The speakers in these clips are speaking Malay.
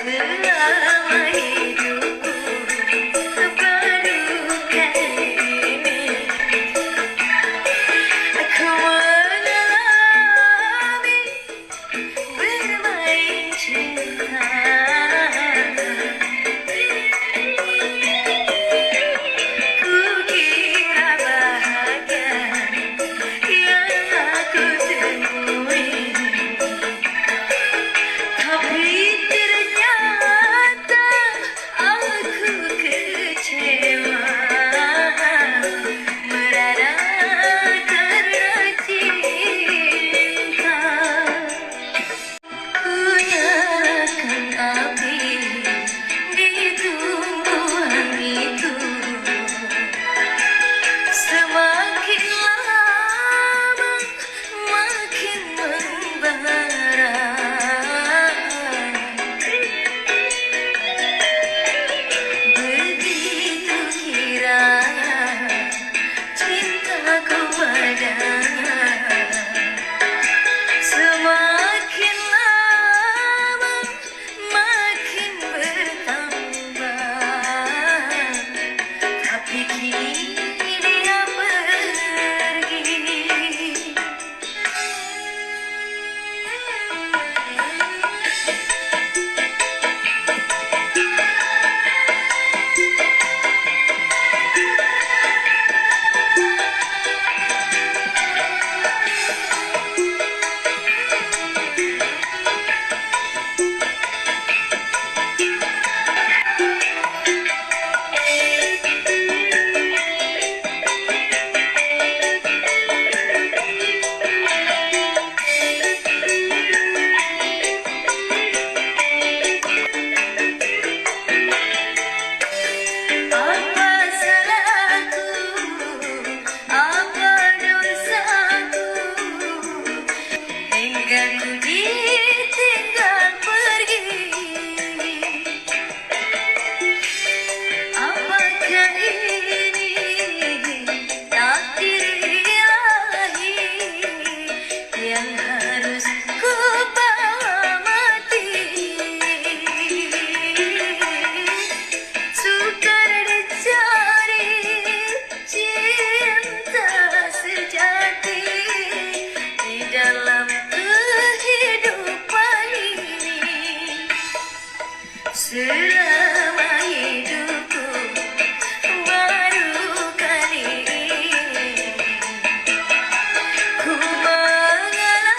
Selama hidupku baru kali ini aku mengalami bermain cinta. Ku kira bahagia yang aku temui, tapi ternyata aku kecewa merana karena cinta. Ku nyalakan api di tumbuhan itu, semakin lama makin membara. Begitu kiranya cintaku padanya, semakin lama makin bertambah. Tapi kini dia pergi. Apa salahku, apa dosaku, hingga ku ditinggal pergi. Apakah ini takdir ilahi yang harus ku bawa mati? Sukar dicari cinta sejati di dalam kehidupan ini. Selama hidupku baru kali ini ku mengalami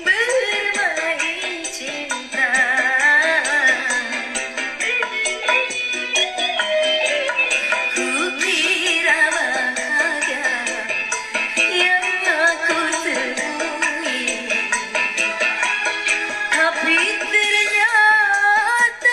bermain cinta. Ku kira bahagia yang aku temui, tapi ternyata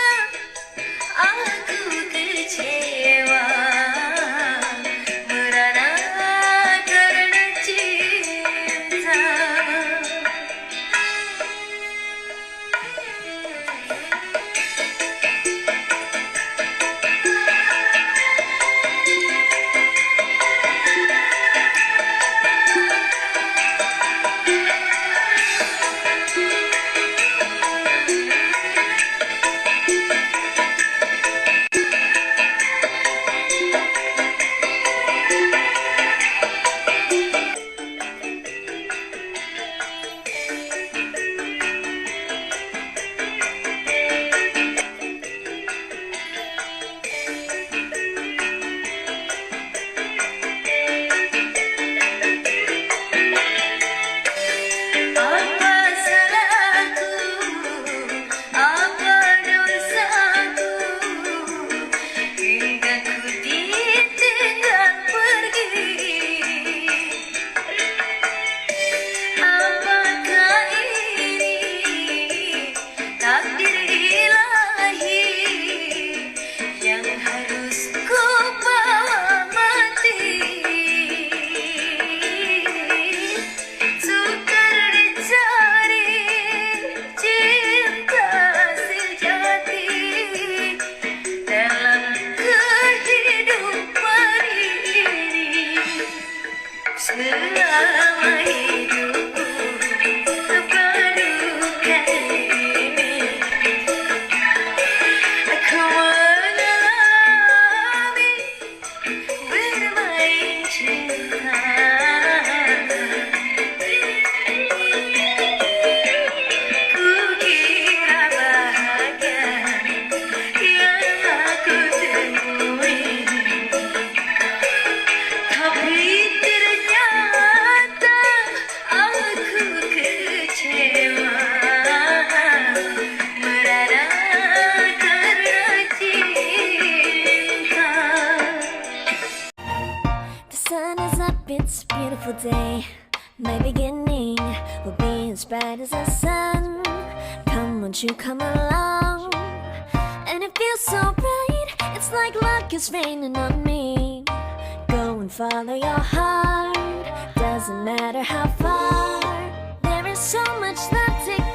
it's a beautiful day. My beginning will be as bright as the sun. Come, won't you come along? And it feels so bright, it's like luck is raining on me. Go and follow your heart, doesn't matter how far. There is so much love to